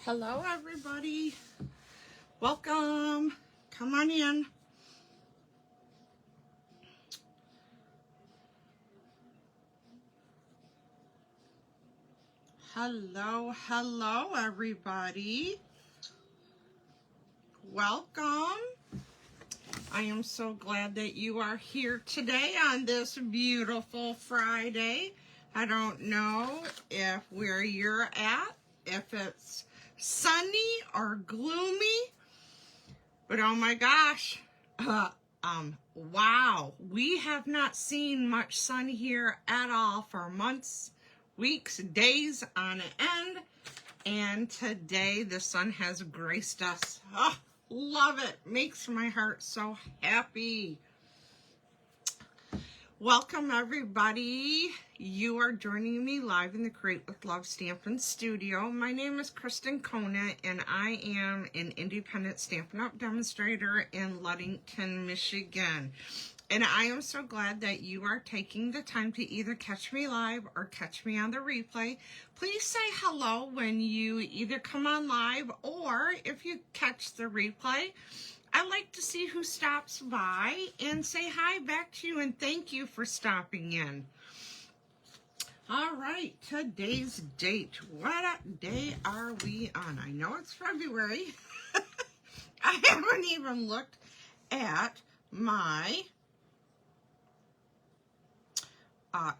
Hello, everybody. Welcome. Come on in. Hello, everybody. Welcome. I am so glad that you are here today on this beautiful Friday. I don't know if where you're at, if it's sunny or gloomy, but oh my gosh, wow, we have not seen much sun here at all for months, weeks, days on end, and today the sun has graced us. Oh, love it. Makes my heart so happy. Welcome, everybody. You are joining me live in the Create with Love Stampin' Studio. My name is Kristen Kona, and I am an independent Stampin' Up! Demonstrator in Ludington, Michigan. And I am so glad that you are taking the time to either catch me live or catch me on the replay. Please say hello when you either come on live or if you catch the replay. I like to see who stops by and say hi back to you and thank you for stopping in. All right, today's date. What day are we on? I know it's February. I haven't even looked at my...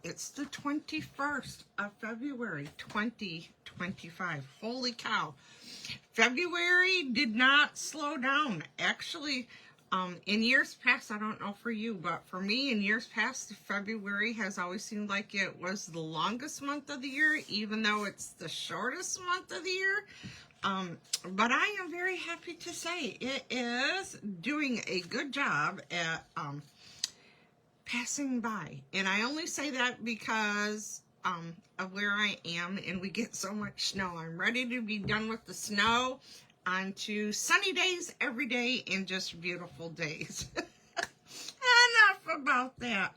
it's the 21st of February, 2025. Holy cow. February did not slow down. Actually, in years past, I don't know for you, but for me, in years past, February has always seemed like it was the longest month of the year, even though it's the shortest month of the year. But I am very happy to say it is doing a good job at passing by. And I only say that because of where I am and we get so much snow. I'm ready to be done with the snow, on to sunny days every day and just beautiful days. Enough about that.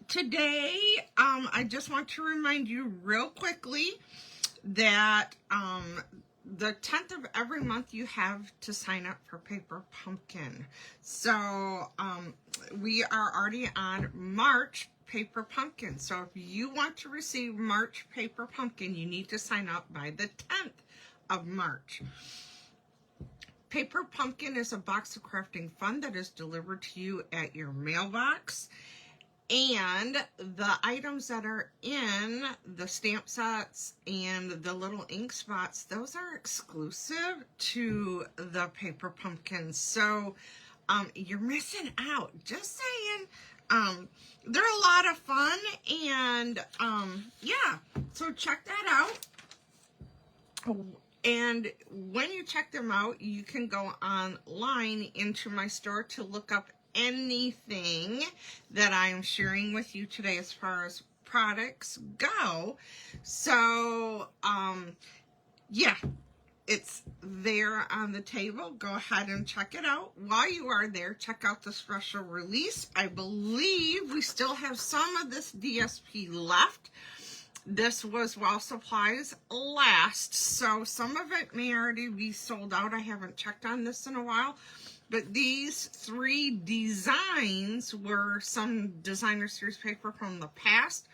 Today, I just want to remind you real quickly that the 10th of every month you have to sign up for Paper Pumpkin. So we are already on March Paper Pumpkin. So if you want to receive March Paper Pumpkin, you need to sign up by the 10th of March. Paper Pumpkin is a box of crafting fun that is delivered to you at your mailbox. And the items that are in the stamp sets and the little ink spots, those are exclusive to the Paper Pumpkin. So you're missing out. Just saying. They're a lot of fun. And yeah, so check that out. And when you check them out, you can go online into my store to look up anything that I am sharing with you today as far as products go. So, yeah, it's there on the table. Go ahead and check it out. While you are there, check out the special release. I believe we still have some of this DSP left. This was while supplies last, so some of it may already be sold out. I haven't checked on this in a while. But these 3 designs were some designer series paper from the past.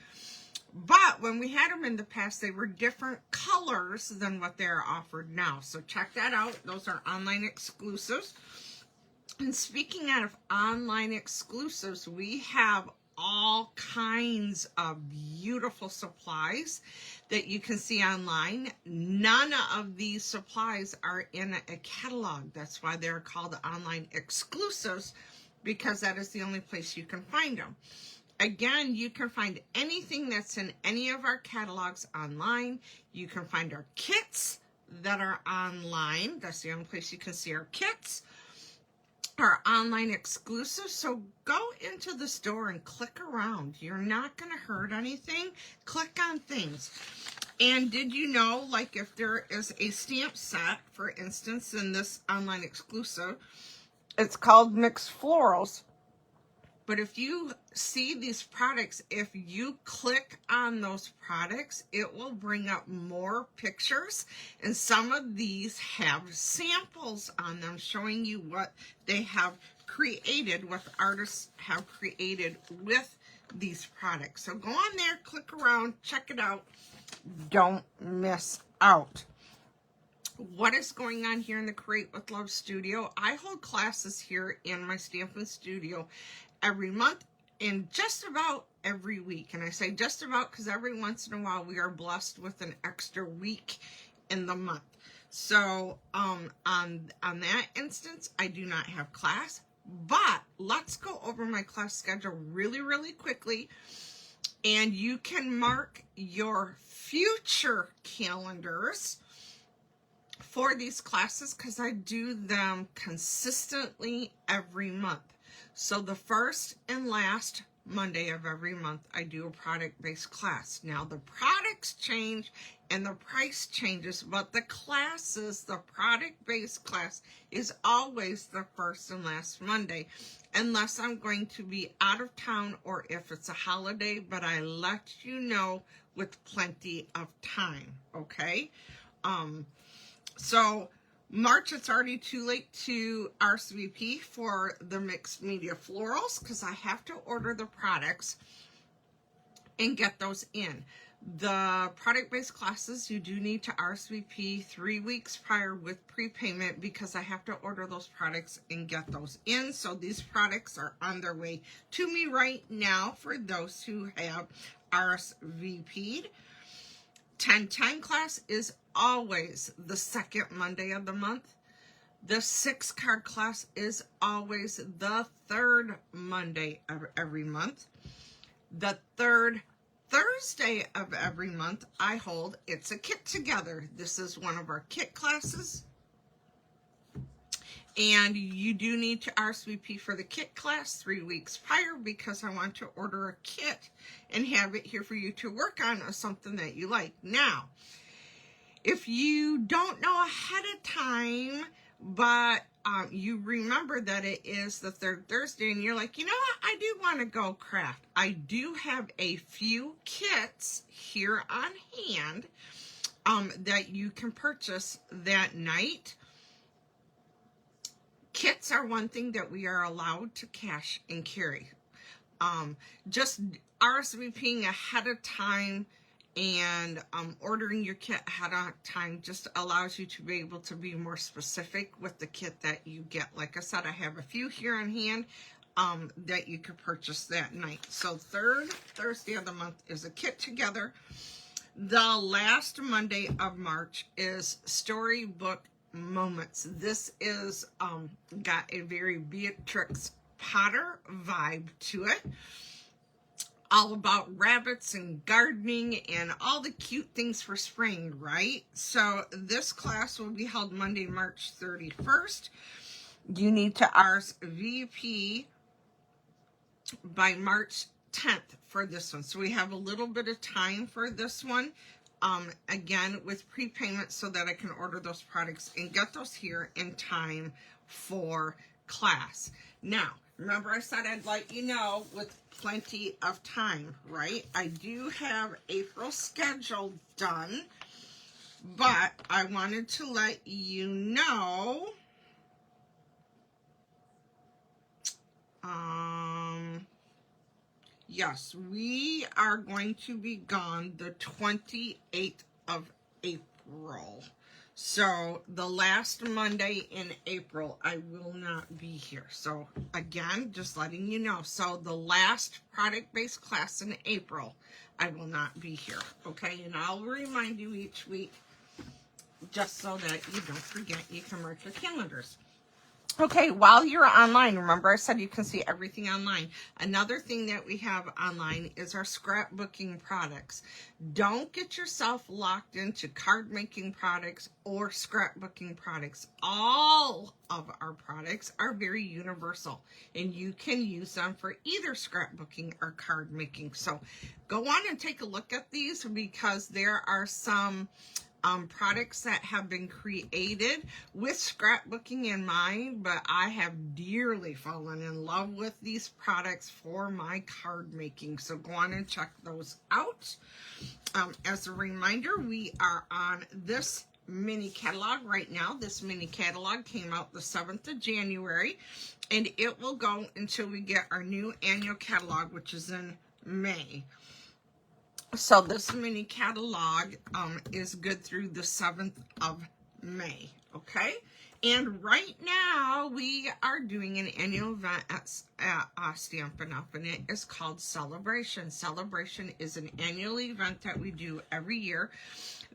But when we had them in the past, they were different colors than what they're offered now. So check that out. Those are online exclusives. And speaking of online exclusives, we have all kinds of beautiful supplies that you can see online. None of these supplies are in a catalog. That's why they're called online exclusives, because that is the only place you can find them. Again, you can find anything that's in any of our catalogs online. You can find our kits that are online. That's the only place you can see our kits. Our online exclusive. So go into the store and click around. You're not going to hurt anything. Click on things. And did you know, like if there is a stamp set, for instance, in this online exclusive, it's called Mixed Florals. But if you see these products, if you click on those products, it will bring up more pictures. And some of these have samples on them showing you what they have created, what the artists have created with these products. So go on there, click around, check it out. Don't miss out. What is going on here in the Create with Love studio? I hold classes here in my Stampin' Studio every month and just about every week. And I say just about because every once in a while we are blessed with an extra week in the month. So on that instance, I do not have class, but let's go over my class schedule really quickly. And you can mark your future calendars for these classes because I do them consistently every month. So the first and last Monday of every month, I do a product-based class. Now the products change and the price changes, but the classes, the product-based class is always the first and last Monday, unless I'm going to be out of town or if it's a holiday, but I let you know with plenty of time, okay? So March, it's already too late to RSVP for the mixed media florals because I have to order the products and get those in. The product-based classes, you do need to RSVP 3 weeks prior with prepayment because I have to order those products and get those in. So these products are on their way to me right now for those who have RSVP'd. 1010 class is always the second Monday of the month. The 6-card class is always the third Monday of every month. The third Thursday of every month I hold It's a Kit Together. This is one of our kit classes. And you do need to RSVP for the kit class 3 weeks prior because I want to order a kit and have it here for you to work on something that you like. Now, if you don't know ahead of time, but you remember that it is the third Thursday and you're like, you know what, I do want to go craft. I do have a few kits here on hand that you can purchase that night. Kits are one thing that we are allowed to cash and carry. Just RSVPing ahead of time and ordering your kit ahead of time just allows you to be able to be more specific with the kit that you get. Like I said, I have a few here on hand that you could purchase that night. So third Thursday of the month is a Kit Together. The last Monday of March is Storybook Moments. This is got a very Beatrix Potter vibe to it. All about rabbits and gardening and all the cute things for spring, right? So this class will be held Monday, March 31st. You need to RSVP by March 10th for this one. So we have a little bit of time for this one. Again, with prepayment so that I can order those products and get those here in time for class. Now, remember I said I'd let you know with plenty of time, right? I do have April schedule done, but I wanted to let you know yes, we are going to be gone the 28th of April. So the last Monday in April, I will not be here. So again, just letting you know. So the last product-based class in April, I will not be here. Okay, and I'll remind you each week just so that you don't forget. You can mark your calendars. Okay, while you're online, remember I said you can see everything online. Another thing that we have online is our scrapbooking products. Don't get yourself locked into card making products or scrapbooking products. All of our products are very universal and you can use them for either scrapbooking or card making. So go on and take a look at these because there are some products that have been created with scrapbooking in mind, but I have dearly fallen in love with these products for my card making. So go on and check those out. As a reminder, we are on this mini catalog right now. This mini catalog came out the 7th of January, and it will go until we get our new annual catalog, which is in May. So this mini catalog is good through the 7th of May, okay? And right now we are doing an annual event at Stampin' Up, and it is called Celebration. Celebration is an annual event that we do every year.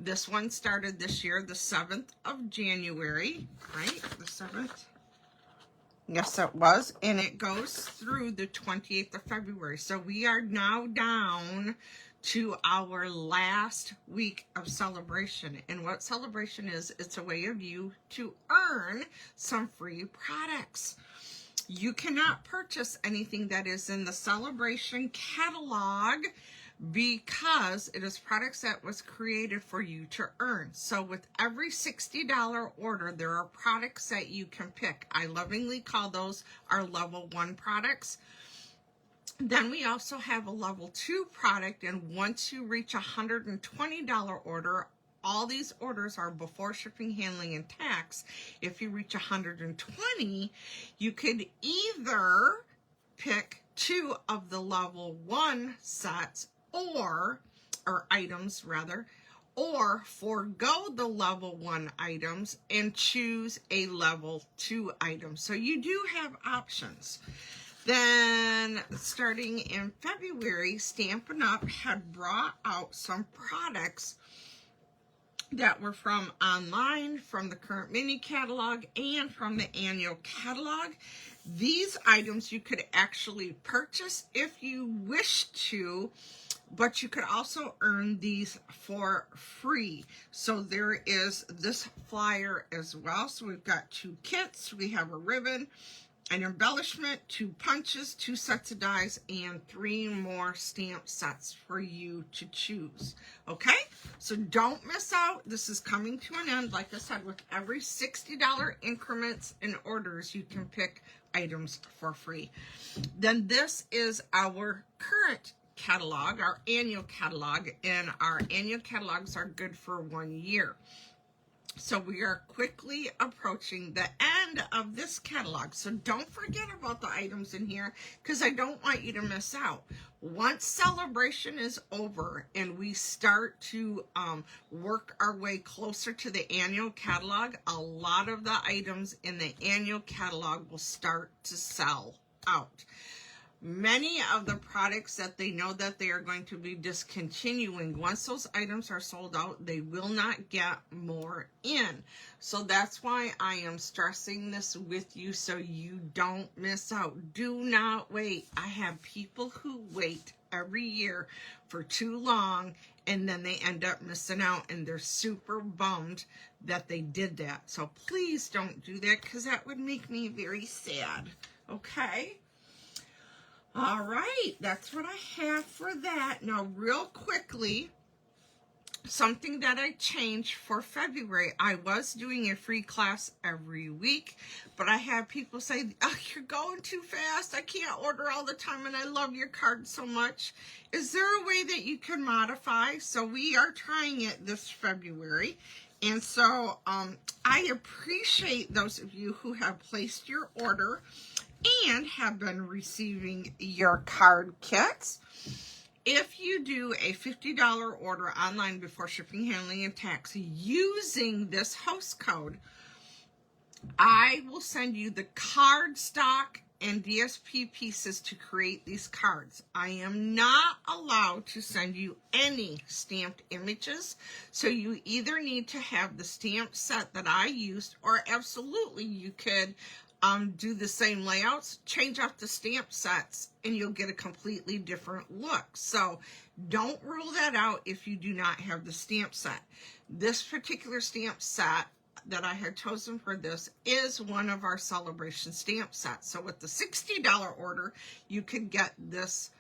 This one started this year, the 7th of January, right? The 7th? Yes, it was. And it goes through the 28th of February. So we are now down to our last week of celebration. And what celebration is, it's a way of you to earn some free products. You cannot purchase anything that is in the celebration catalog because it is products that was created for you to earn. So with every $60 order, there are products that you can pick. I lovingly call those our level 1 products. Then we also have a level 2 product, and once you reach a $120 order, all these orders are before shipping, handling, and tax. If you reach 120, you could either pick 2 of the level 1 sets or items rather, or forego the level 1 items and choose a level 2 item. So you do have options. Then, starting in February, Stampin' Up! Had brought out some products that were from online, from the current mini catalog, and from the annual catalog. These items you could actually purchase if you wish to, but you could also earn these for free. So there is this flyer as well. So we've got 2 kits, we have a ribbon, an embellishment, 2 punches, 2 sets of dies, and 3 more stamp sets for you to choose. Okay? So don't miss out. This is coming to an end. Like I said, with every $60 increments in orders, you can pick items for free. Then this is our current catalog, our annual catalog, and our annual catalogs are good for 1 year. So we are quickly approaching the end of this catalog. So don't forget about the items in here, because I don't want you to miss out. Once celebration is over and we start to work our way closer to the annual catalog, a lot of the items in the annual catalog will start to sell out. Many of the products that they know that they are going to be discontinuing, once those items are sold out, they will not get more in. So that's why I am stressing this with you so you don't miss out. Do not wait. I have people who wait every year for too long, and then they end up missing out, and they're super bummed that they did that. So please don't do that, because that would make me very sad. Okay? All right, that's what I have for that. Now, real quickly, something that I changed for February. I was doing a free class every week, but I have people say, oh, you're going too fast. I can't order all the time, and I love your card so much. Is there a way that you can modify? So we are trying it this February. And so I appreciate those of you who have placed your order and have been receiving your card kits. If you do a $50 order online before shipping, handling, and tax using this host code, I will send you the card stock and DSP pieces to create these cards. I am not allowed to send you any stamped images, so you either need to have the stamp set that I used, or absolutely you could do the same layouts, change out the stamp sets, and you'll get a completely different look. So don't rule that out if you do not have the stamp set. This particular stamp set that I had chosen for this is one of our celebration stamp sets. So with the $60 order, you can get this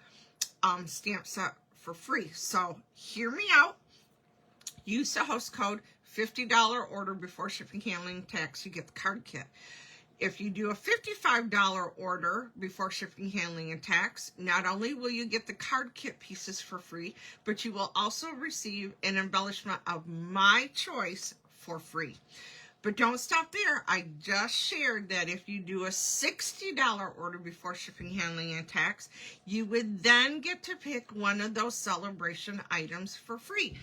stamp set for free. So hear me out. use the host code, $50 order before shipping, handling, tax, you get the card kit. If you do a $55 order before shipping, handling, and tax, not only will you get the card kit pieces for free, but you will also receive an embellishment of my choice for free. But don't stop there. I just shared that if you do a $60 order before shipping, handling, and tax, you would then get to pick one of those celebration items for free.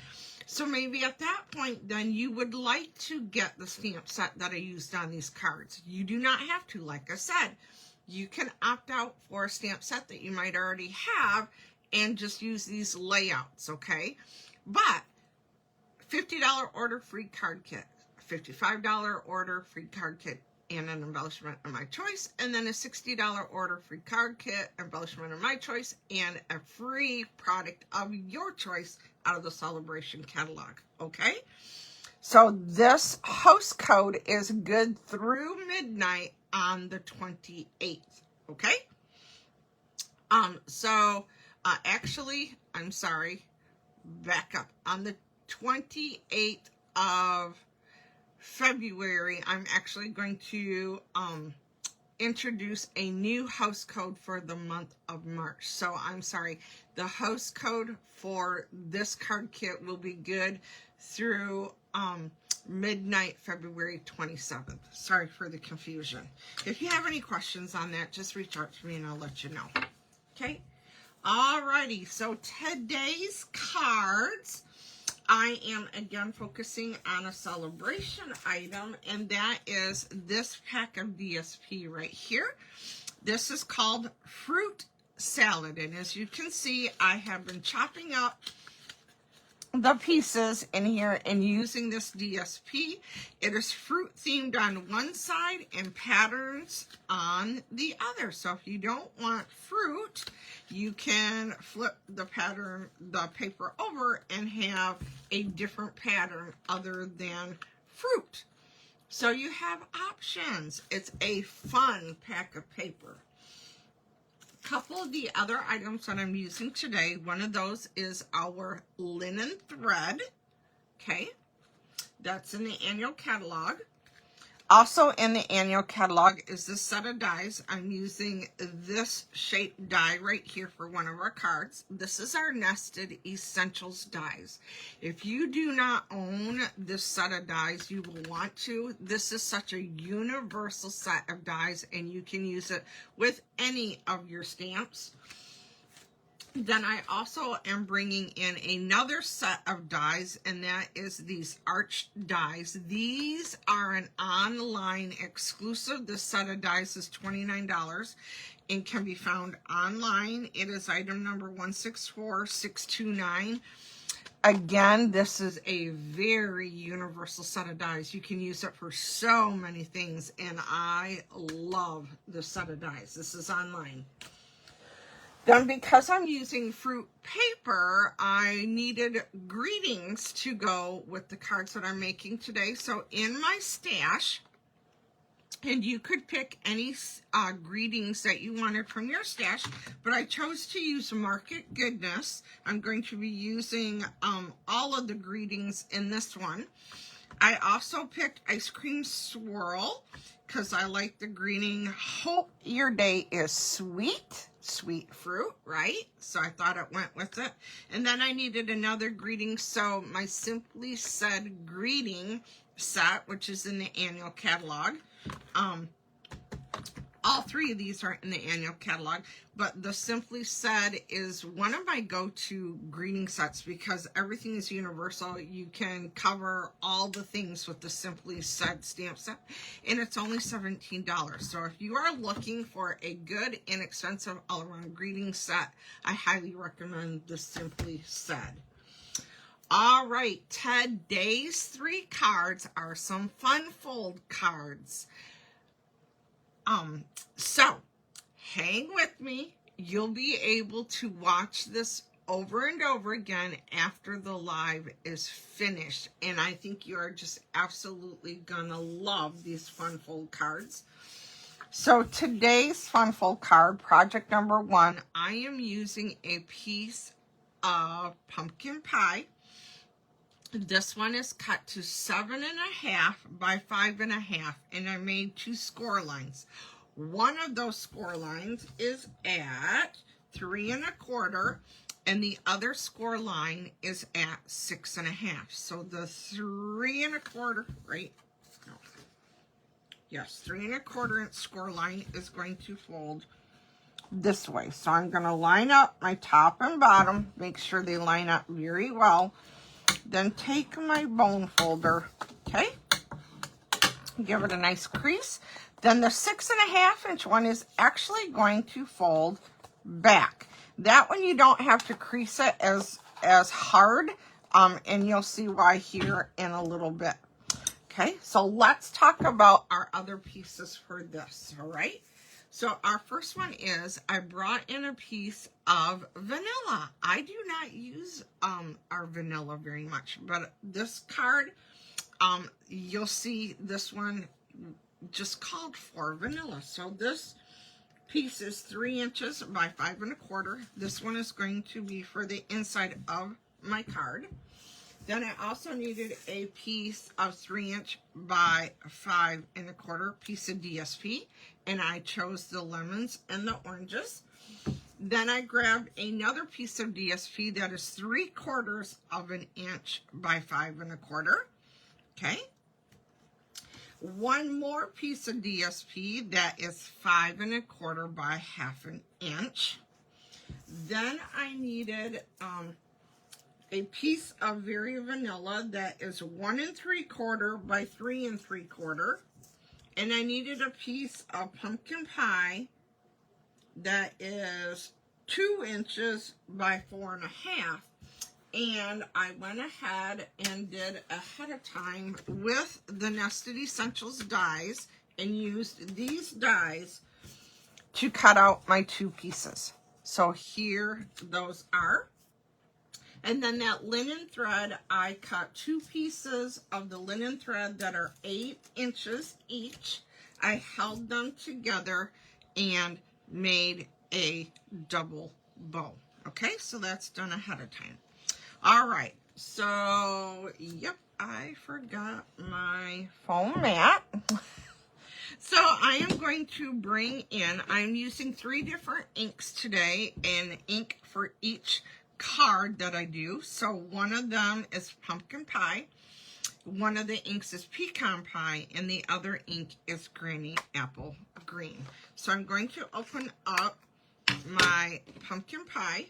So maybe at that point, then you would like to get the stamp set that I used on these cards. You do not have to, like I said. You can opt out for a stamp set that you might already have and just use these layouts, okay? But $50 order, free card kit. $55 order, free card kit, and an embellishment of my choice, and then a $60 order, free card kit, embellishment of my choice, and a free product of your choice out of the celebration catalog, okay? So this host code is good through midnight on the 28th, okay? Actually, I'm sorry, back up. On the 28th of February, I'm actually going to introduce a new host code for the month of March. So I'm sorry, the host code for this card kit will be good through midnight February 27th. Sorry for the confusion. If you have any questions on that, just reach out to me and I'll let you know. Okay? Alrighty, so today's cards, I am again focusing on a celebration item, and that is this pack of DSP right here. This is called Fruit Salad, and as you can see, I have been chopping up the pieces in here and using this DSP. It is fruit themed on one side and patterns on the other. So if you don't want fruit, you can flip the paper over and have a different pattern other than fruit. So you have options. It's a fun pack of paper. Couple of the other items that I'm using today, one of those is our linen thread, okay, that's in the annual catalog. Also in the annual catalog is this set of dies. I'm using this shape die right here for one of our cards. This is our Nested Essentials dies. If you do not own this set of dies, you will want to. This is such a universal set of dies, and you can use it with any of your stamps. Then I also am bringing in another set of dies, and that is these arch dies. These are an online exclusive. This set of dies is $29 and can be found online. It is item number 164629. Again, this is a very universal set of dies. You can use it for so many things, and I love this set of dies. This is online. Then because I'm using fruit paper, I needed greetings to go with the cards that I'm making today. So in my stash, and you could pick any greetings that you wanted from your stash, but I chose to use Market Goodness. I'm going to be using all of the greetings in this one. I also picked Ice Cream Swirl because I like the greeting, hope your day is sweet. Sweet fruit, right? So I thought it went with it. And then I needed another greeting, so my Simply Said greeting set, which is in the annual catalog. All three of these are in the annual catalog, but the Simply Said is one of my go-to greeting sets because everything is universal. You can cover all the things with the Simply Said stamp set, and it's only $17. So if you are looking for a good, inexpensive, all-around greeting set, I highly recommend the Simply Said. All right, today's three cards are some fun fold cards. So hang with me. You'll be able to watch this over and over again after the live is finished. And I think you are just absolutely gonna love these fun fold cards. So today's fun fold card, project number 1, I am using a piece of pumpkin pie. This one is cut to 7.5 by 5.5, and I made 2 score lines. One of those score lines is at 3.25, and the other score line is at 6.5. So the 3.25, right? No. Yes, 3.25 inch score line is going to fold this way. So I'm going to line up my top and bottom, make sure they line up very well. Then take my bone folder, okay, give it a nice crease. Then the 6.5 inch one is actually going to fold back. That one you don't have to crease it as hard, and you'll see why here in a little bit. Okay, so let's talk about our other pieces for this, all right? So our first one is I brought in a piece of vanilla. I do not use our vanilla very much, but this card, you'll see this one just called for vanilla. So this piece is 3 inches by 5.25. This one is going to be for the inside of my card. Then I also needed a piece of 3 inch by 5.25 piece of DSP, and I chose the lemons and the oranges. Then I grabbed another piece of DSP that is 3/4 of an inch by 5.25. Okay. One more piece of DSP that is 5.25 by 1/2 inch. Then I needed a piece of Very Vanilla that is 1 3/4 by 3 3/4, and I needed a piece of pumpkin pie that is 2 inches by 4.5. And I went ahead and did ahead of time with the Nested Essentials dies and used these dies to cut out my 2 pieces. So here those are. And then that linen thread, I cut 2 pieces of the linen thread that are 8 inches each. I held them together and made a double bow. Okay, so that's done ahead of time. All right, so, yep, I forgot my foam mat. So I am going to bring in, I'm using 3 different inks today, and ink for each card that I do. So one of them is pumpkin pie, one of the inks is pecan pie, and the other ink is granny apple green. So I'm going to open up my pumpkin pie,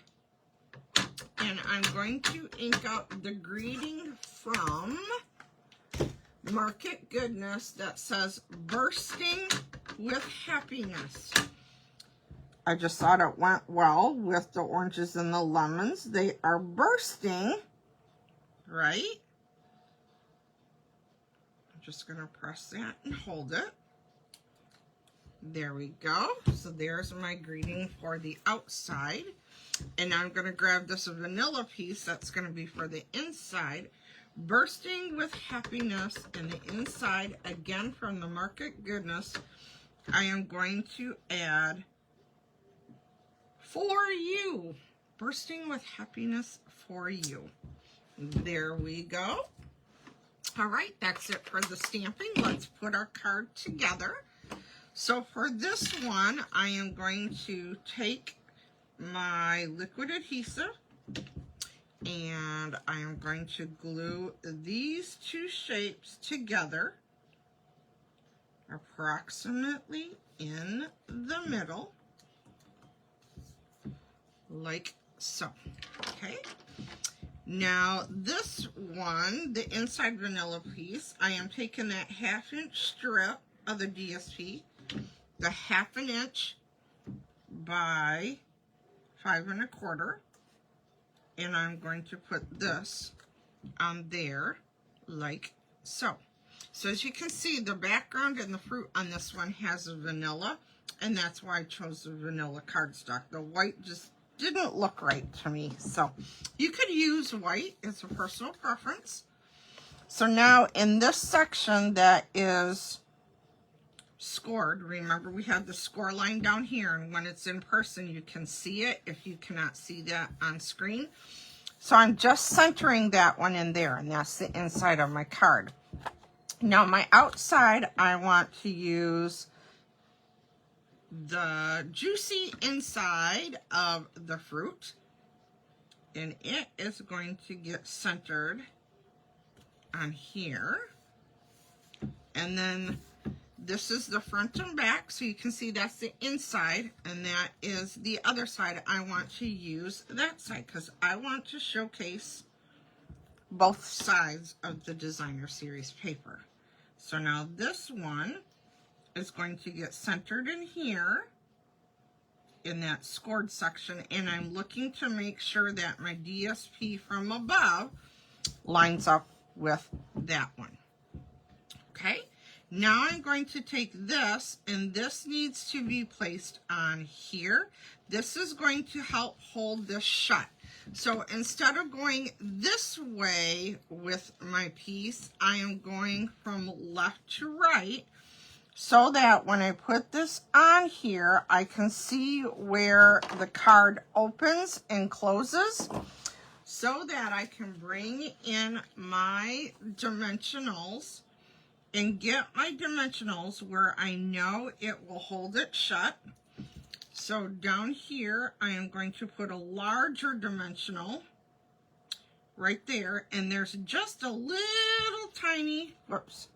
and I'm going to ink up the greeting from Market Goodness that says bursting with happiness. I just thought it went well with the oranges and the lemons. They are bursting, right? I'm just going to press that and hold it. There we go. So there's my greeting for the outside. And I'm going to grab this vanilla piece that's going to be for the inside. Bursting with happiness, and the inside, again from the Market Goodness, I am going to add for you. Bursting with happiness for you. There we go. All right, that's it for the stamping. Let's put our card together. So for this one, I am going to take my liquid adhesive and I am going to glue these 2 shapes together approximately in the middle, like so. Okay, now this one, the inside vanilla piece, I am taking that 1/2 inch strip of the DSP, the 1/2 inch by 5.25, and I'm going to put this on there like so. So as you can see, the background and the fruit on this one has a vanilla, and that's why I chose the vanilla cardstock. The white just didn't look right to me. So you could use white, it's a personal preference. So now in this section that is scored, remember we have the score line down here, and when it's in person you can see it if you cannot see that on screen. So I'm just centering that one in there, and that's the inside of my card. Now my outside, I want to use the juicy inside of the fruit, and it is going to get centered on here. And then this is the front and back, so you can see that's the inside, and that is the other side. I want to use that side because I want to showcase both sides of the Designer Series paper. So now this one is going to get centered in here in that scored section, and I'm looking to make sure that my DSP from above lines up with that one. Okay, now I'm going to take this, and this needs to be placed on here. This is going to help hold this shut. So instead of going this way with my piece, I am going from left to right, so that when I put this on here, I can see where the card opens and closes, so that I can bring in my dimensionals and get my dimensionals where I know it will hold it shut. So down here, I am going to put a larger dimensional right there, and there's just a little tiny, whoops,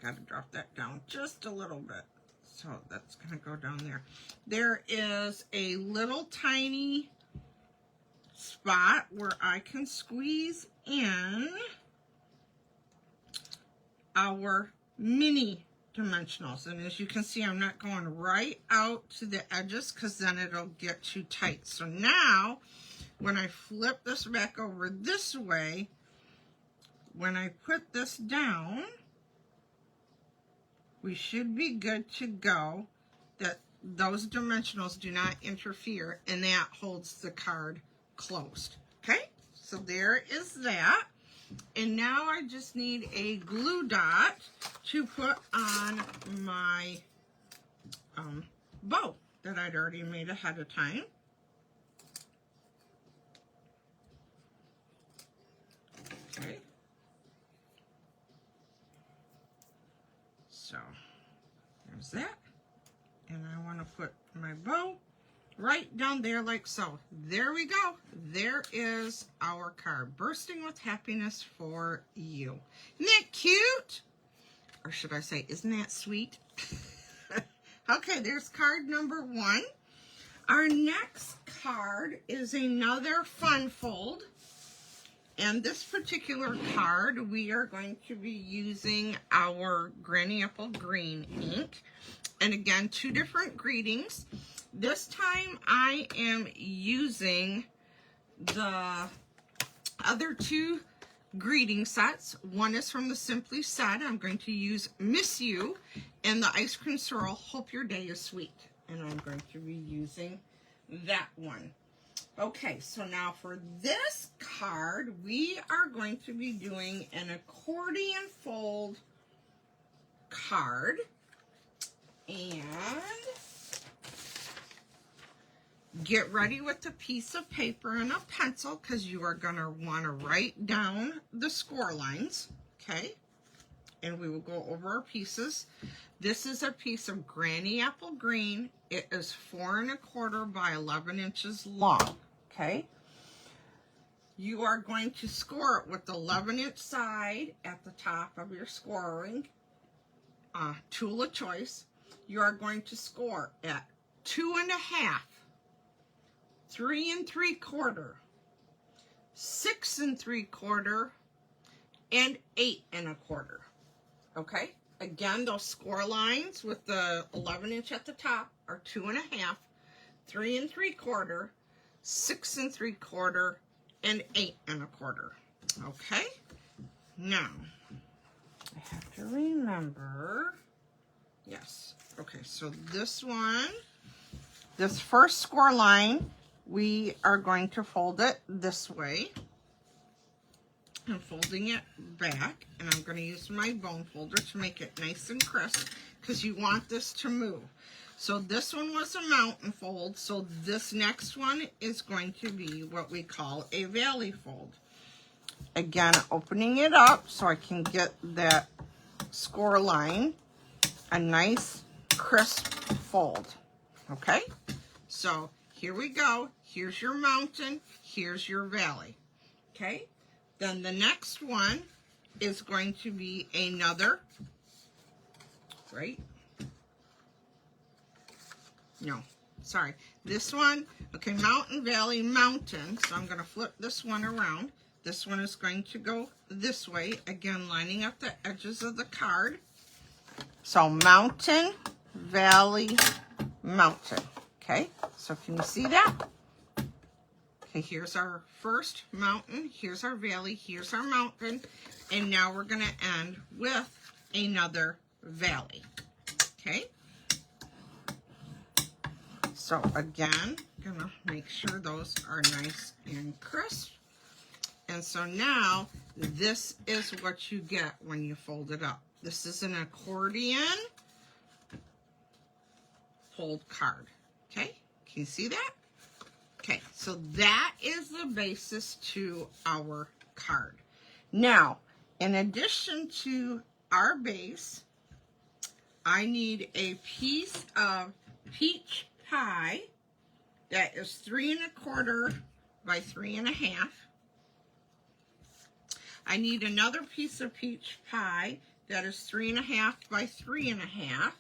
got to drop that down just a little bit. So that's going to go down there. There is a little tiny spot where I can squeeze in our mini dimensionals, and as you can see, I'm not going right out to the edges because then it'll get too tight. So now when I flip this back over this way, when I put this down, we should be good to go, that those dimensionals do not interfere, and that holds the card closed. Okay, so there is that. And now I just need a glue dot to put on my bow that I'd already made ahead of time. Okay. So there's that. And I want to put my bow right down there like so. There we go. There is our card, bursting with happiness for you. Isn't that cute? Or should I say, isn't that sweet? Okay, there's card number 1. Our next card is another fun fold. And this particular card, we are going to be using our Granny Apple Green ink. And again, 2 different greetings. This time I am using the other 2 greeting sets. One is from the Simply set. I'm going to use Miss You, and the Ice Cream Swirl, Hope Your Day is Sweet. And I'm going to be using that one. Okay, so now for this card, we are going to be doing an accordion fold card. And get ready with a piece of paper and a pencil, because you are going to want to write down the score lines, okay? And we will go over our pieces. This is a piece of Granny Apple Green. It is 4 1/4 by 11 inches long, okay? You are going to score it with the 11-inch side at the top of your scoring tool of choice. You are going to score at 2 1/2, 3 3/4, 6 3/4, and 8 1/4. Okay, again, those score lines with the 11-inch at the top are 2 1/2, 3 3/4, 6 3/4, and 8 1/4. Okay, now I have to remember. Yes. Okay, so this one, this first score line, we are going to fold it this way. I'm folding it back, and I'm going to use my bone folder to make it nice and crisp, because you want this to move. So this one was a mountain fold. So this next one is going to be what we call a valley fold. Again, opening it up so I can get that score line, a nice crisp fold. Okay, so here we go. Here's your mountain, here's your valley. Okay, then the next one is going to be another, right? No, sorry. This one, okay, mountain, valley, mountain. So I'm going to flip this one around. This one is going to go this way, again, lining up the edges of the card. So mountain, valley, mountain. Okay, so can you see that? Okay, here's our first mountain, here's our valley, here's our mountain, and now we're going to end with another valley. Okay, so again, gonna make sure those are nice and crisp. And so now this is what you get when you fold it up. This is an accordion fold card. Okay, can you see that? Okay, so that is the basis to our card. Now, in addition to our base, I need a piece of peach pie that is 3 1/4 by 3 1/2. I need another piece of peach pie that is 3 1/2 by 3 1/2.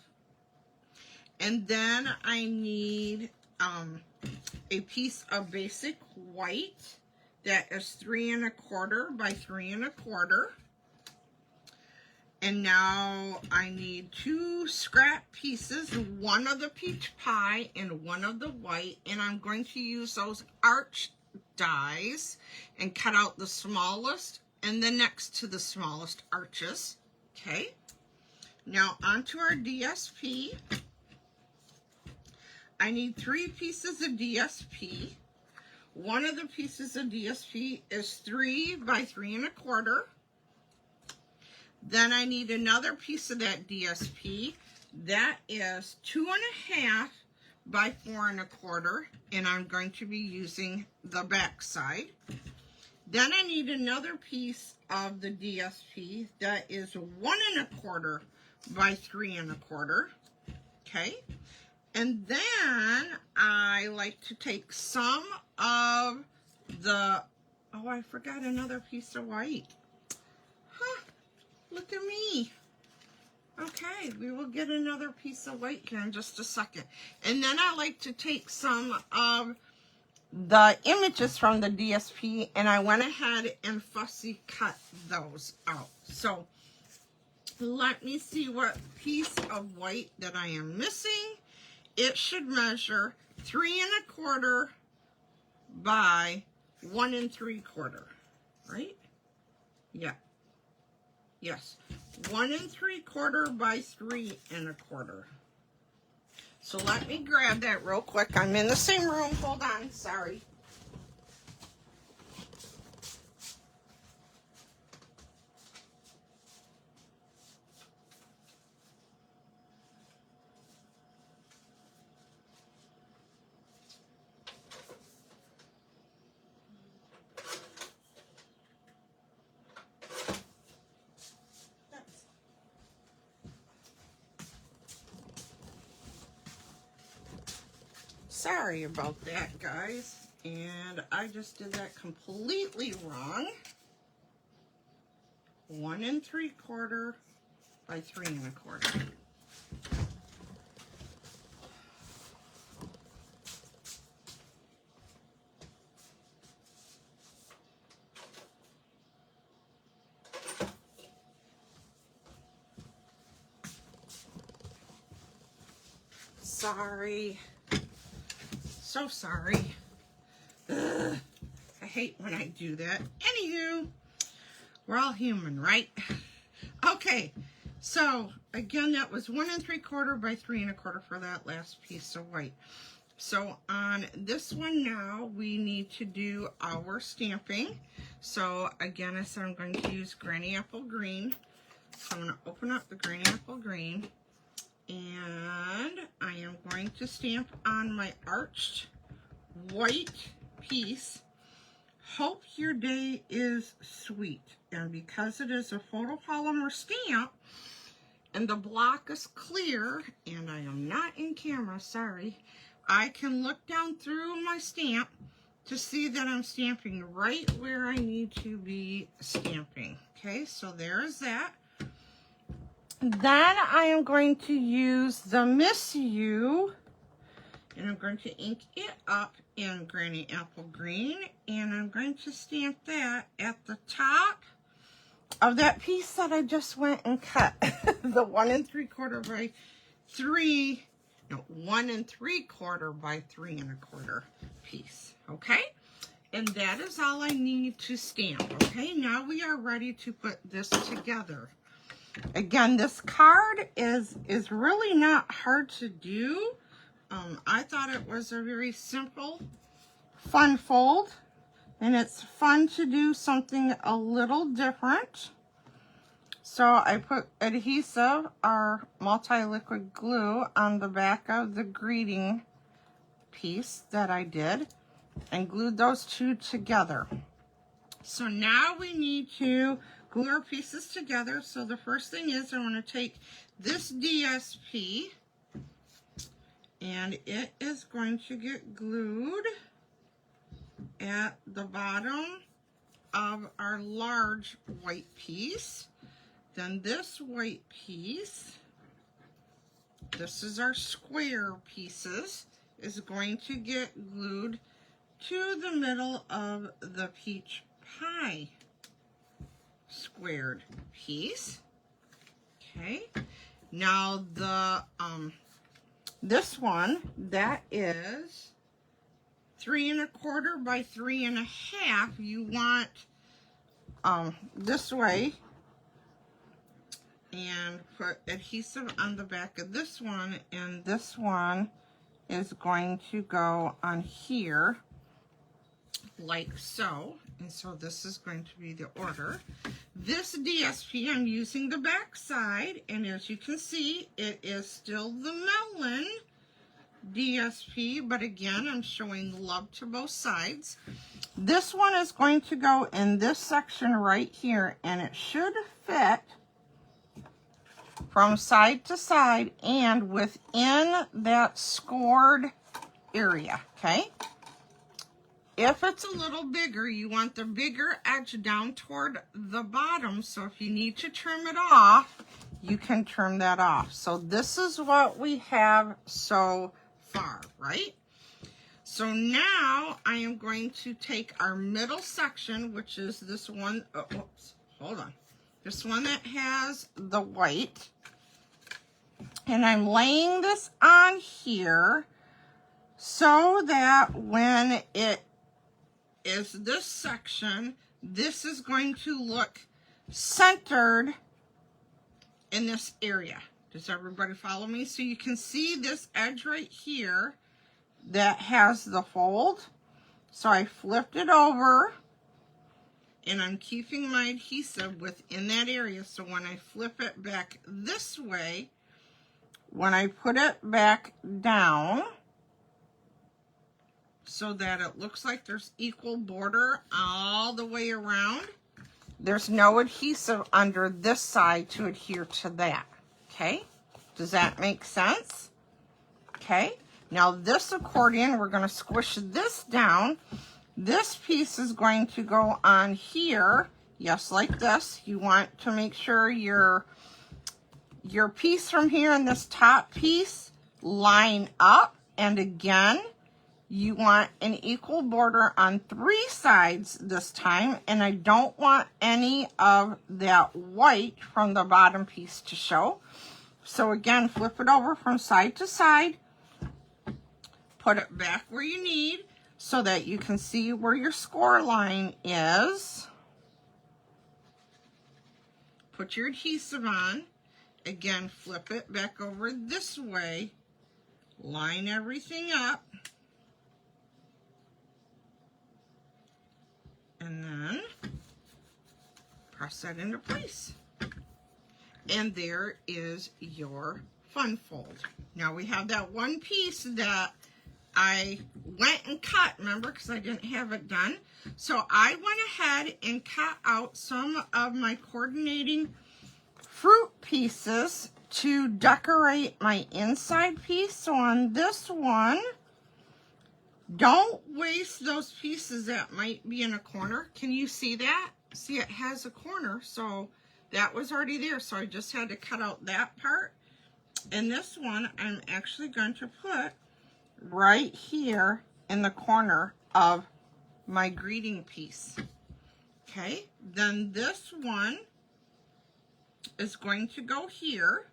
And then I need a piece of basic white that is 3 1/4 by 3 1/4. And now I need 2 scrap pieces, one of the peach pie and one of the white. And I'm going to use those arch dies and cut out the smallest and the next to the smallest arches. Okay. Now onto our DSP. I need 3 pieces of DSP. One of the pieces of DSP is 3 by 3 1/4. Then I need another piece of that DSP. That is 2 1/2 by 4 1/4. And I'm going to be using the back side. Then I need another piece of the DSP that is 1 1/4 by 3 1/4. Okay. And then I like to take some of the, oh, I forgot another piece of white. Huh, look at me. Okay, we will get another piece of white here in just a second. And then I like to take some of the images from the DSP, and I went ahead and fussy cut those out. So let me see what piece of white that I am missing. It should measure 3 1/4 by 1 3/4, right? Yeah. Yes. 1 3/4 by 3 1/4. So let me grab that real quick. I'm in the same room. Hold on. Sorry. Sorry about that, guys. And I just did that completely wrong. 1 3/4 by 3 1/4. Sorry. So sorry. Ugh, I hate when I do that. Anywho, we're all human, right? Okay, so again, that was 1 3/4 by 3 1/4 for that last piece of white. So on this one now, we need to do our stamping. So again, I said I'm going to use Granny Apple Green. So I'm going to open up the Granny Apple Green. And I am going to stamp on my arched white piece. Hope your day is sweet. And because it is a photopolymer stamp and the block is clear, and I am not in camera, sorry, I can look down through my stamp to see that I'm stamping right where I need to be stamping. Okay, so there's that. Then I am going to use the Miss You, and I'm going to ink it up in Granny Apple Green, and I'm going to stamp that at the top of that piece that I just went and cut. The 1 3/4 by 3, no, 1 3/4 by 3 1/4 piece, okay? And that is all I need to stamp, okay? Now we are ready to put this together. Again, this card is really not hard to do. I thought it was a very simple, fun fold, and it's fun to do something a little different. So I put adhesive or multi-liquid glue on the back of the greeting piece that I did and glued those two together. So now we need to glue our pieces together. So the first thing is I want to take this DSP, and it is going to get glued at the bottom of our large white piece. Then this white piece, this is our square pieces, is going to get glued to the middle of the peach pie squared piece. Okay, now the this one, that is 3 1/4 by 3 1/2. You want this way, and put adhesive on the back of this one, and this one is going to go on here like so. And so this is going to be the order. This DSP, I'm using the back side, and as you can see, it is still the melon DSP, but again, I'm showing love to both sides. This one is going to go in this section right here, and it should fit from side to side and within that scored area, okay? If it's a little bigger, you want the bigger edge down toward the bottom, so if you need to trim it off, you can trim that off. So this is what we have so far, right? So now I am going to take our middle section, which is this one, oh, whoops, hold on. This one that has the white, and I'm laying this on here so that when it is this section, this is going to look centered in this area. Does everybody follow me? So you can see this edge right here that has the fold. So I flipped it over, and I'm keeping my adhesive within that area. So when I flip it back this way, when I put it back down, so that it looks like there's equal border all the way around, there's no adhesive under this side to adhere to that, okay? Does that make sense? Okay, now this accordion, we're going to squish this down. This piece is going to go on here, yes, like this. You want to make sure your piece from here and this top piece line up, and again, you want an equal border on 3 sides this time, and I don't want any of that white from the bottom piece to show. So again, flip it over from side to side, put it back where you need so that you can see where your score line is. Put your adhesive on. Again, flip it back over this way, line everything up, and then press that into place. And there is your fun fold. Now we have that one piece that I went and cut, remember, because I didn't have it done. So I went ahead and cut out some of my coordinating fruit pieces to decorate my inside piece. So on this one, don't waste those pieces that might be in a corner. Can you see that? See, it has a corner, so that was already there. So I just had to cut out that part. And this one, I'm actually going to put right here in the corner of my greeting piece. Okay, then this one is going to go here.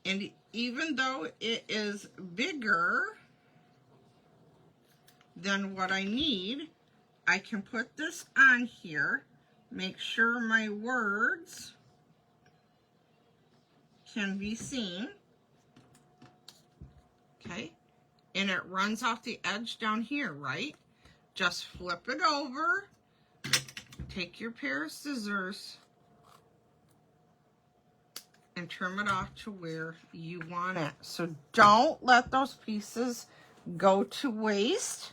And even though it is bigger than what I need, I can put this on here, make sure my words can be seen. Okay, and it runs off the edge down here, right? Just flip it over, take your pair of scissors, and trim it off to where you want it. So don't let those pieces go to waste.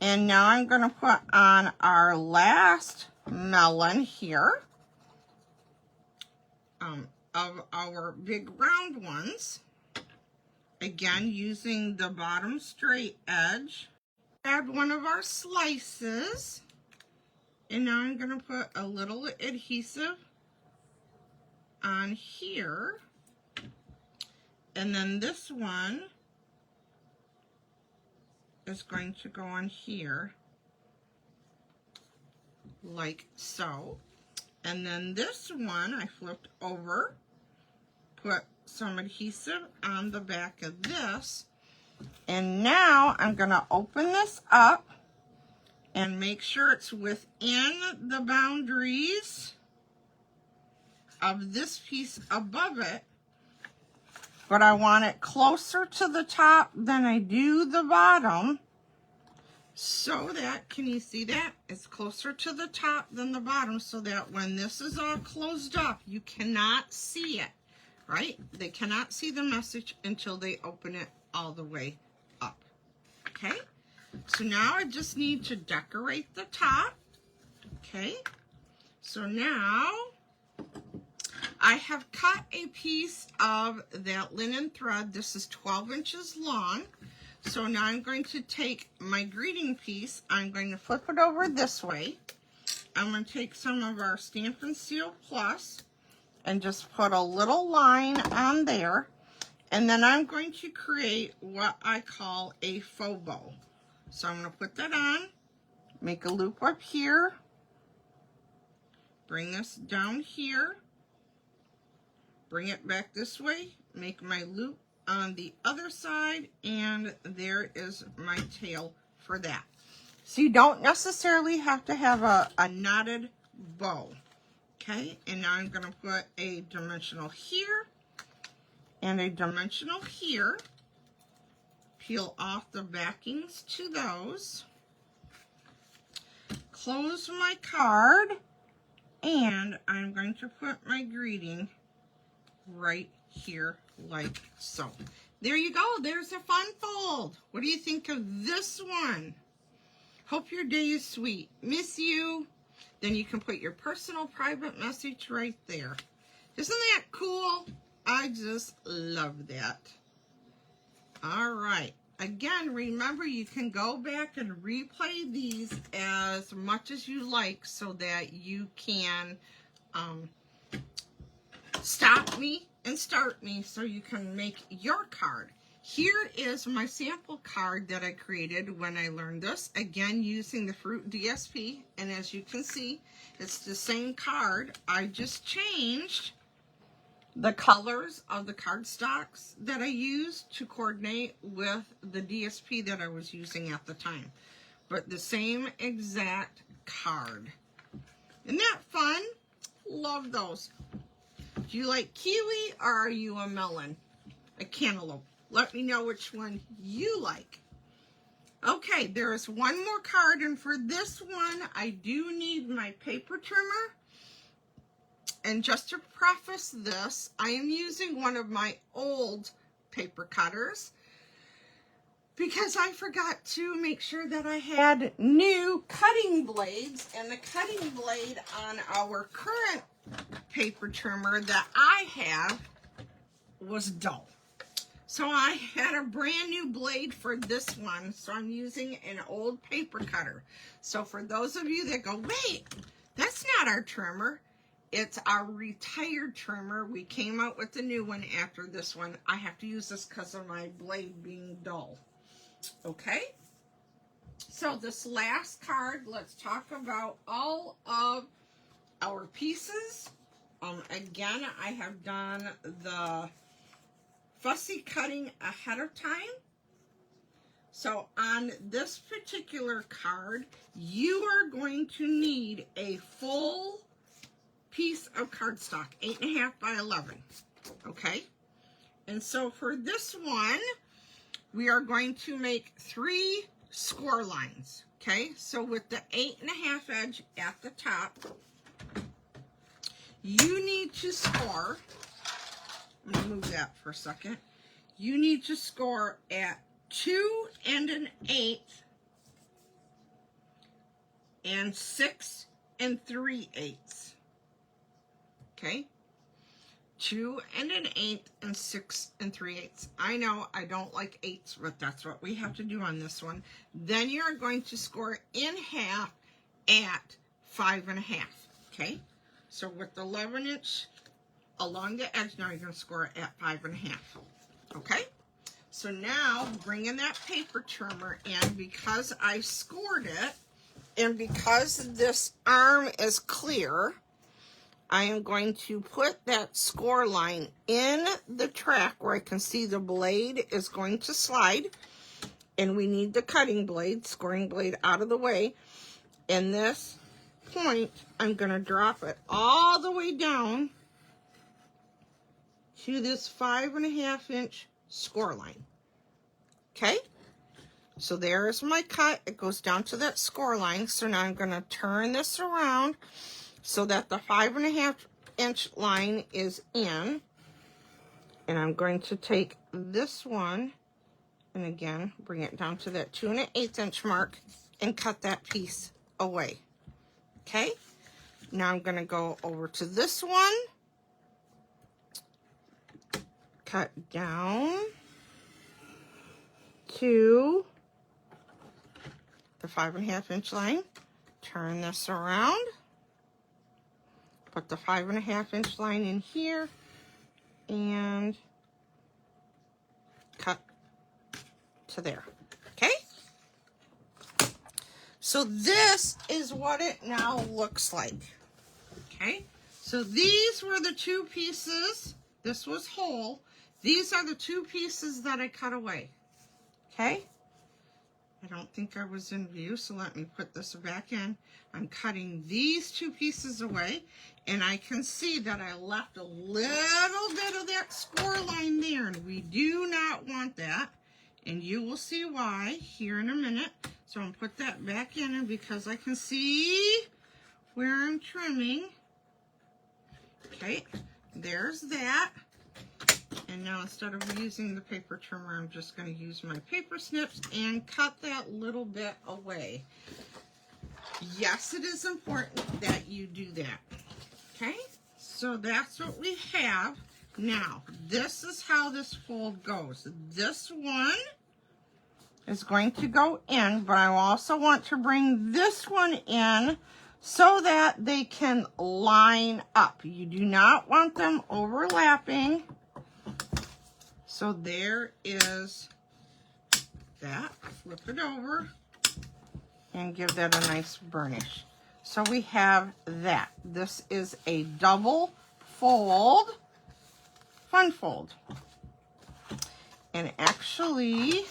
And now I'm going to put on our last melon here of our big round ones. Again, using the bottom straight edge. Grab one of our slices. And now I'm going to put a little adhesive on here. And then this one is going to go on here like so. And then this one I flipped over, put some adhesive on the back of this, and now I'm going to open this up and make sure it's within the boundaries of this piece above it, but I want it closer to the top than I do the bottom, so that, can you see that? It's closer to the top than the bottom, so that when this is all closed up, you cannot see it, right? They cannot see the message until they open it all the way up, okay? So now I just need to decorate the top, okay? So now I have cut a piece of that linen thread. This is 12 inches long. So now I'm going to take my greeting piece, I'm going to flip it over this way. I'm going to take some of our Stampin' Seal Plus and just put a little line on there. And then I'm going to create what I call a faux bow. So I'm going to put that on, make a loop up here, bring this down here, bring it back this way, make my loop on the other side, and there is my tail for that. So you don't necessarily have to have a knotted bow. Okay, and now I'm going to put a dimensional here and a dimensional here. Peel off the backings to those. Close my card, and I'm going to put my greeting right here like so. There you go. There's a fun fold. What do you think of this one? Hope your day is sweet. Miss you. Then you can put your personal private message right there. Isn't that cool? I just love that. All right. Again, remember, you can go back and replay these as much as you like so that you can stop me and start me so you can make your card. Here is my sample card that I created when I learned this, again using the Fruit DSP, and as you can see, it's the same card. I just changed the colors of the cardstocks that I used to coordinate with the DSP that I was using at the time, but the same exact card. Isn't that fun? Love those. Do you like kiwi or are you a melon? A cantaloupe? Let me know which one you like. Okay, there is one more card, and for this one, I do need my paper trimmer. And just to preface this, I am using one of my old paper cutters because I forgot to make sure that I had new cutting blades, and the cutting blade on our current paper trimmer that I have was dull. So I had a brand new blade for this one, so I'm using an old paper cutter. So for those of you that go, wait, that's not our trimmer, it's our retired trimmer. We came out with the new one after this one. I have to use this because of my blade being dull. Okay? So this last card, let's talk about all of our pieces. Again, I have done the fussy cutting ahead of time. So on this particular card, you are going to need a full piece of cardstock, 8.5 by 11. Okay? And so for this one, we are going to make 3 score lines. Okay? So with the 8.5 edge at the top, you need to score, I'm going to move that for a second. You need to score at 2 1/8 and 6 3/8. Okay? 2 1/8 and 6 3/8. I know I don't like 8s, but that's what we have to do on this one. Then you're going to score in half at 5 1/2. Okay? So with the 11-inch along the edge, now you're going to score at 5 1/2. Okay? So now bringing that paper trimmer in, because I scored it and because this arm is clear, I am going to put that score line in the track where I can see the blade is going to slide, and we need the cutting blade, scoring blade out of the way. And this point, I'm going to drop it all the way down to this 5 1/2 inch score line. Okay? So there's my cut. It goes down to that score line. So now I'm going to turn this around so that the 5 1/2 inch line is in. And I'm going to take this one and again bring it down to that 2 1/8 inch mark and cut that piece away. Okay? Now I'm going to go over to this one, cut down to the 5 1/2 inch line, turn this around, put the 5 1/2 inch line in here, and cut to there. Okay? So this is what it now looks like. Okay? So these were the 2 pieces. This was whole. These are the 2 pieces that I cut away. Okay? I don't think I was in view, so let me put this back in. I'm cutting these 2 pieces away, and I can see that I left a little bit of that score line there, and we do not want that, and you will see why here in a minute. So I'm going to put that back in, and because I can see where I'm trimming, okay, there's that. And now instead of using the paper trimmer, I'm just going to use my paper snips and cut that little bit away. Yes, it is important that you do that. Okay? So that's what we have. Now, this is how this fold goes. This one is going to go in, but I also want to bring this one in so that they can line up. You do not want them overlapping. So there is that. Flip it over and give that a nice burnish. So we have that. This is a double fold, fun fold. And actually,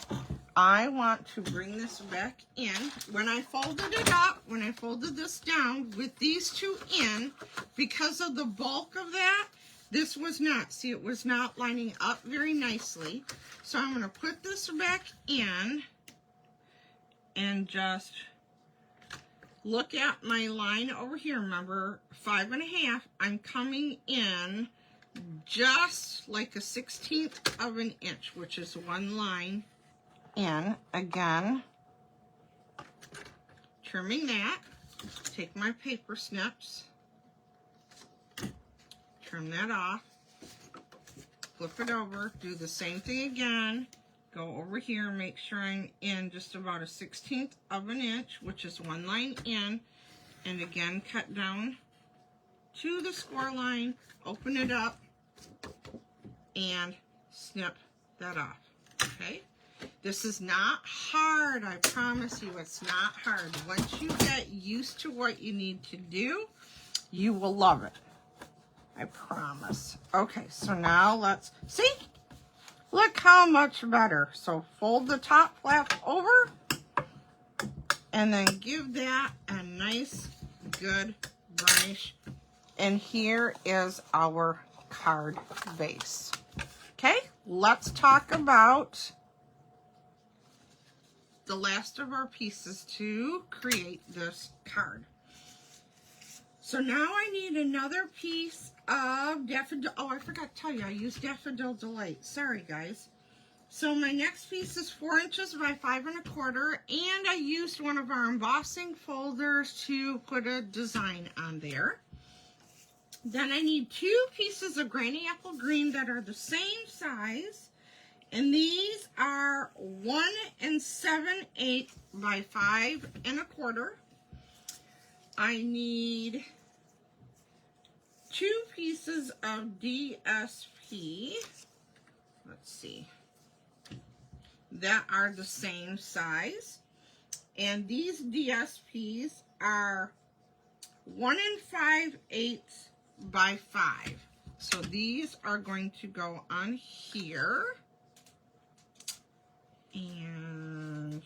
I want to bring this back in. When I folded it up, when I folded this down with these 2 in, because of the bulk of that, this was not, see, it was not lining up very nicely. So I'm going to put this back in and just look at my line over here. Remember, 5.5. I'm coming in just like a 1/16 of an inch, which is one line in. Again, trimming that. Take my paper snips, trim that off, flip it over, do the same thing again. Go over here, make sure I'm in just about a 1/16 of an inch, which is one line in, and again cut down to the score line, open it up, and snip that off, okay? This is not hard, I promise you, it's not hard. Once you get used to what you need to do, you will love it. I promise. Okay, so now let's see. Look how much better. So fold the top flap over and then give that a nice, good burnish. And here is our card base. Okay, let's talk about the last of our pieces to create this card. So now I need another piece of Daffodil. Oh, I forgot to tell you, I used Daffodil Delight. Sorry, guys. So my next piece is 4 inches by 5 1/4, and I used one of our embossing folders to put a design on there. Then I need 2 pieces of Granny Apple Green that are the same size, and these are 1 7/8 by 5 1/4. I need 2 pieces of DSP, let's see, that are the same size. And these DSPs are 1 5/8 by 5. So these are going to go on here. And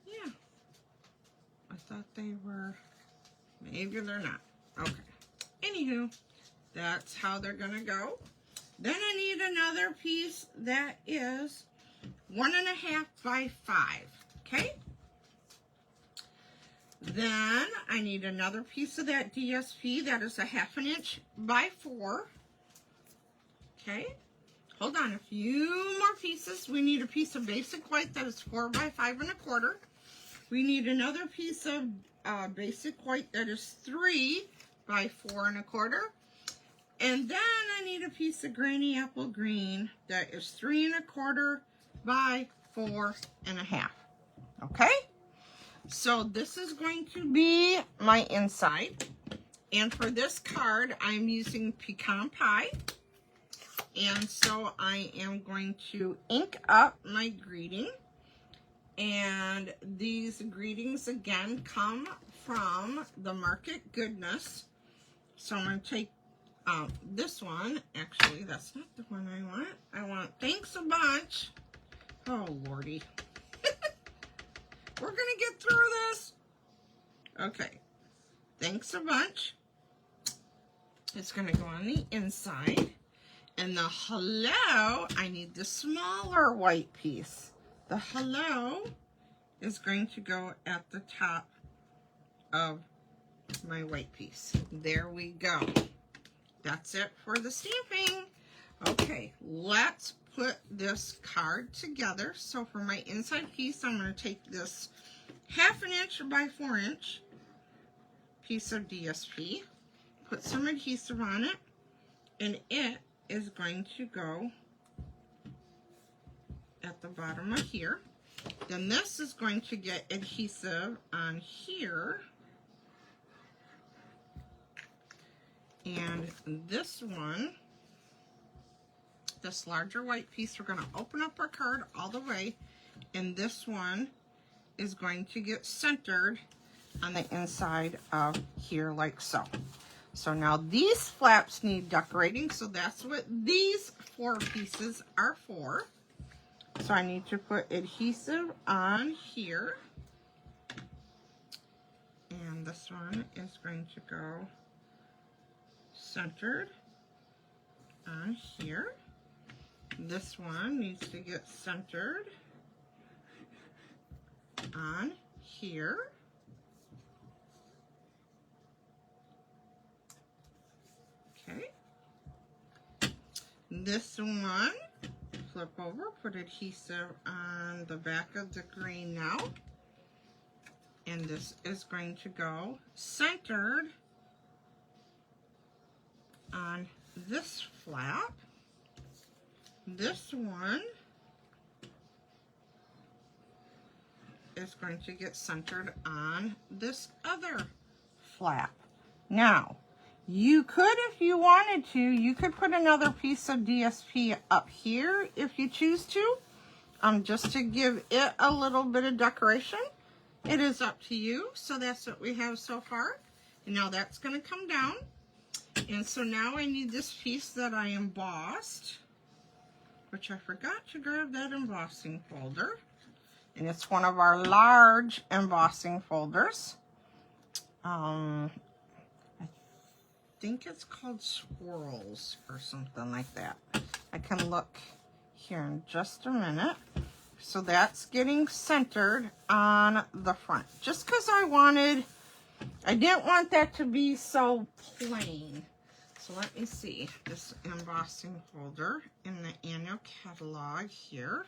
yeah, I thought they were, maybe they're not. Okay. Anywho, that's how they're gonna go. Then I need another piece that is 1 1/2 by 5. Okay. Then I need another piece of that DSP that is 1/2 inch by 4. Okay. Hold on, a few more pieces. We need a piece of basic white that is 4 by 5 1/4. We need another piece of basic white that is 3 by 4 1/4. And then I need a piece of Granny Apple Green that is 3 1/4 by 4 1/2. Okay? So this is going to be my inside. And for this card, I'm using Pecan Pie. And so I am going to ink up my greeting. And these greetings again come from the Market Goodness. So I'm going to take this one. Actually, that's not the one I want. I want Thanks a Bunch. Oh, Lordy. We're going to get through this. Okay. Thanks a Bunch. It's going to go on the inside. And the hello, I need the smaller white piece. The hello is going to go at the top of my white piece. There we go. That's it for the stamping. Okay, let's put this card together. So for my inside piece, I'm going to take this 1/2 inch by 4 inch piece of DSP, put some adhesive on it, and it is going to go at the bottom of here. Then this is going to get adhesive on here. And this one, this larger white piece, we're going to open up our card all the way. And this one is going to get centered on the inside of here like so. So now these flaps need decorating, so that's what these 4 pieces are for. So I need to put adhesive on here. And this one is going to go centered on here. This one needs to get centered on here. This one, flip over, put adhesive on the back of the green now. And this is going to go centered on this flap. This one is going to get centered on this other flap. Now, you could, if you wanted to, you could put another piece of DSP up here if you choose to, just to give it a little bit of decoration. It is up to you. So that's what we have so far. And now that's going to come down. And so now I need this piece that I embossed, which I forgot to grab that embossing folder. And it's one of our large embossing folders. I think it's called Swirls or something like that. I can look here in just a minute. So that's getting centered on the front. Just because I didn't want that to be so plain. So let me see this embossing folder in the annual catalog here.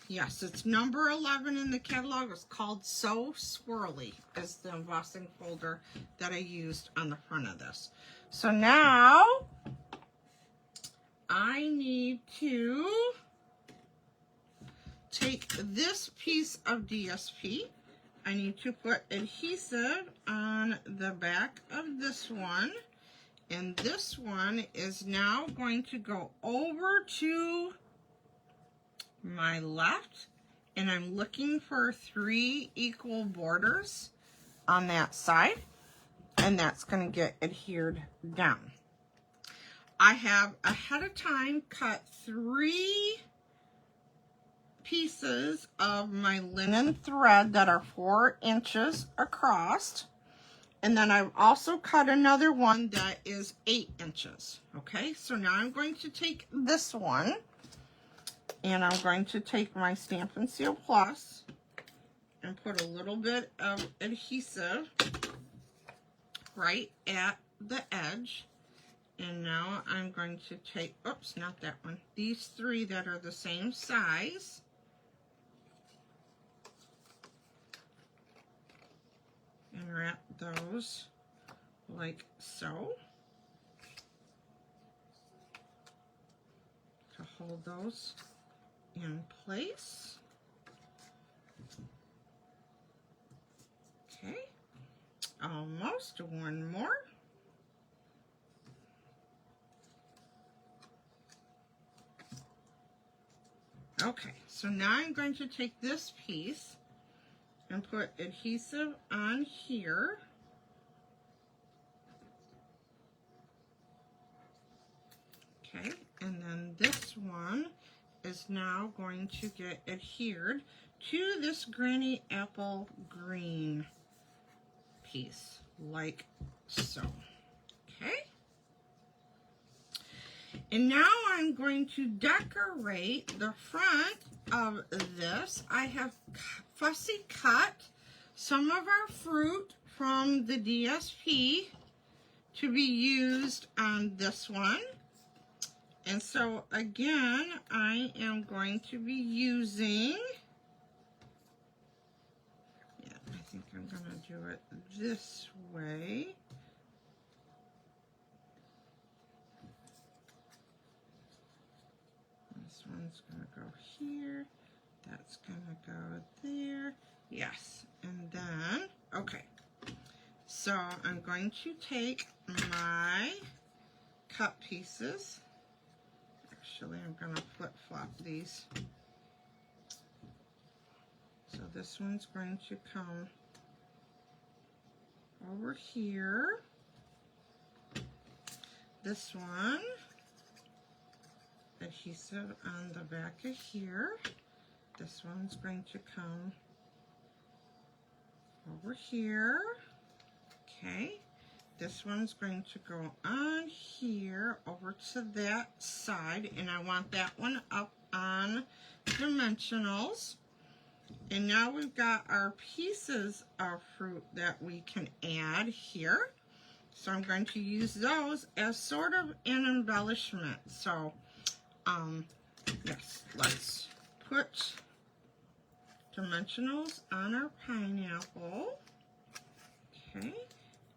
Yes, it's number 11 in the catalog. It's called So Swirly, is the embossing folder that I used on the front of this. So now I need to take this piece of DSP. I need to put adhesive on the back of this one. And this one is now going to go over to my left, and I'm looking for 3 equal borders on that side, and that's going to get adhered down. I have ahead of time cut 3 pieces of my linen thread that are 4 inches across, and then I've also cut another one that is 8 inches. Okay, so now I'm going to take this one, and I'm going to take my Stampin' Seal Plus and put a little bit of adhesive right at the edge. And now I'm going to take, oops, not that one, these 3 that are the same size. And wrap those like so to hold those in place. Okay, almost. One more. Okay, so now I'm going to take this piece and put adhesive on here. Okay, and then this one is now going to get adhered to this Granny Apple green piece, like so. Okay. And now I'm going to decorate the front of this. I have fussy cut some of our fruit from the DSP to be used on this one. And so again, I am going to be using, I think I'm going to do it this way. This one's going to go here. That's going to go there. Yes. And then, okay. So I'm going to take my cut pieces. Actually, I'm going to flip-flop these. So this one's going to come over here. This one, adhesive on the back of here. This one's going to come over here. Okay. This one's going to go on here over to that side, and I want that one up on dimensionals. And now we've got our pieces of fruit that we can add here. So I'm going to use those as sort of an embellishment. So, yes, let's put dimensionals on our pineapple. Okay,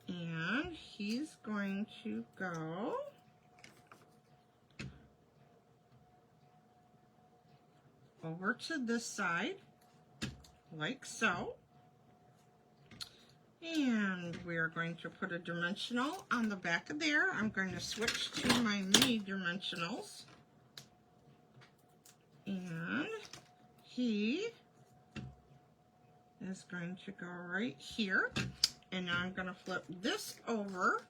and he's going to go over to this side, like so. And we're going to put a dimensional on the back of there. I'm going to switch to my mini dimensionals. And he is going to go right here. And now I'm going to flip this over,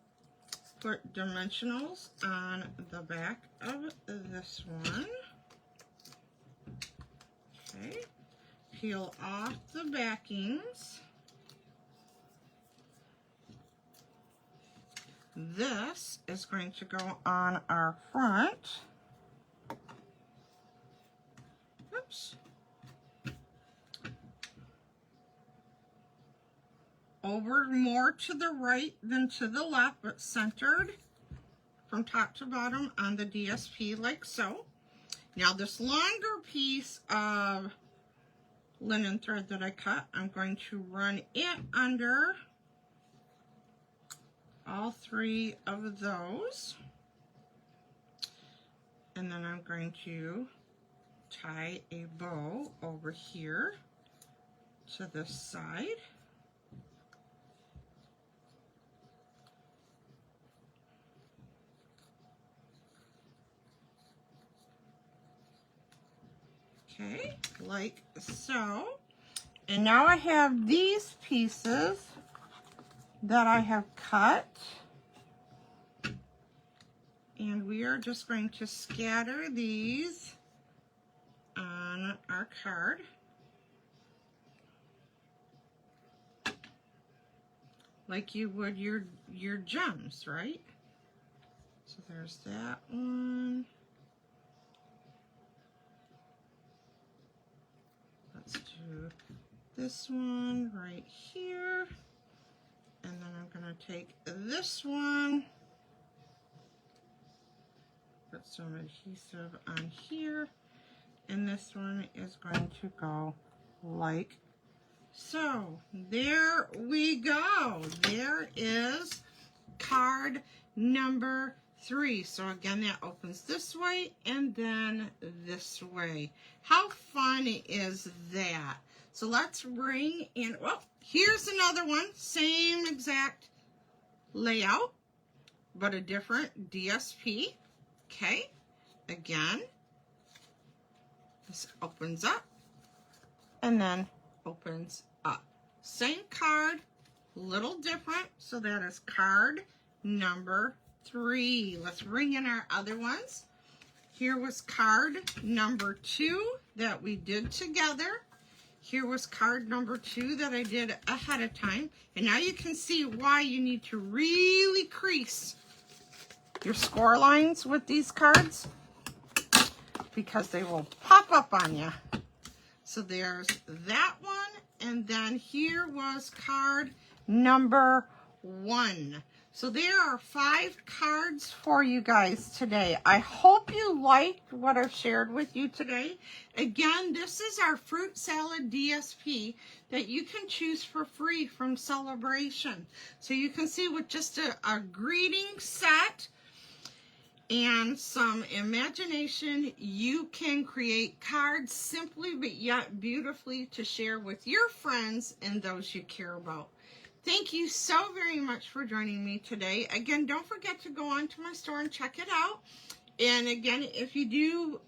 put dimensionals on the back of this one. Okay, peel off the backings. This is going to go on our front. Oops. Over more to the right than to the left, but centered from top to bottom on the DSP like so. Now this longer piece of linen thread that I cut, I'm going to run it under all three of those, and then I'm going to tie a bow over here to this side. Okay, like so. And now I have these pieces that I have cut, and we are just going to scatter these on our card. Like you would your gems, right? So there's that one. Let's do this one right here. And then I'm going to take this one, put some adhesive on here, and this one is going to go like so. There we go. There is card number 3. So again, that opens this way and then this way. How fun is that? So let's bring in, well, here's another one, same exact layout, but a different DSP. Okay, again, this opens up and then opens up. Same card, little different, so that is card number 3. Let's bring in our other ones. Here was card number 2 that we did together. Here was card number 2 that I did ahead of time. And now you can see why you need to really crease your score lines with these cards, because they will pop up on you. So there's that one. And then here was card number 1. So there are 5 cards for you guys today. I hope you liked what I've shared with you today. Again, this is our fruit salad DSP that you can choose for free from Celebration. So you can see with just a greeting set and some imagination, you can create cards simply but yet beautifully to share with your friends and those you care about. Thank you so very much for joining me today. Again, don't forget to go onto my store and check it out. And again, if you do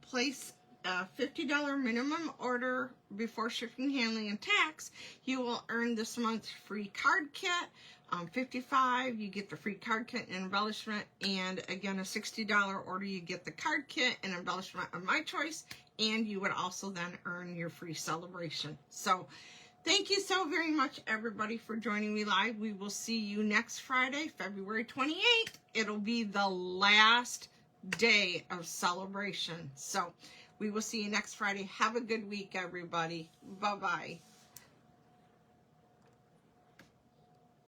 place a $50 minimum order before shipping, handling, and tax, you will earn this month's free card kit. $55, you get the free card kit and embellishment. And again, a $60 order, you get the card kit and embellishment of my choice. And you would also then earn your free Celebration. So thank you so very much, everybody, for joining me live. We will see you next Friday, February 28th. It'll be the last day of Celebration. So we will see you next Friday. Have a good week, everybody. Bye-bye.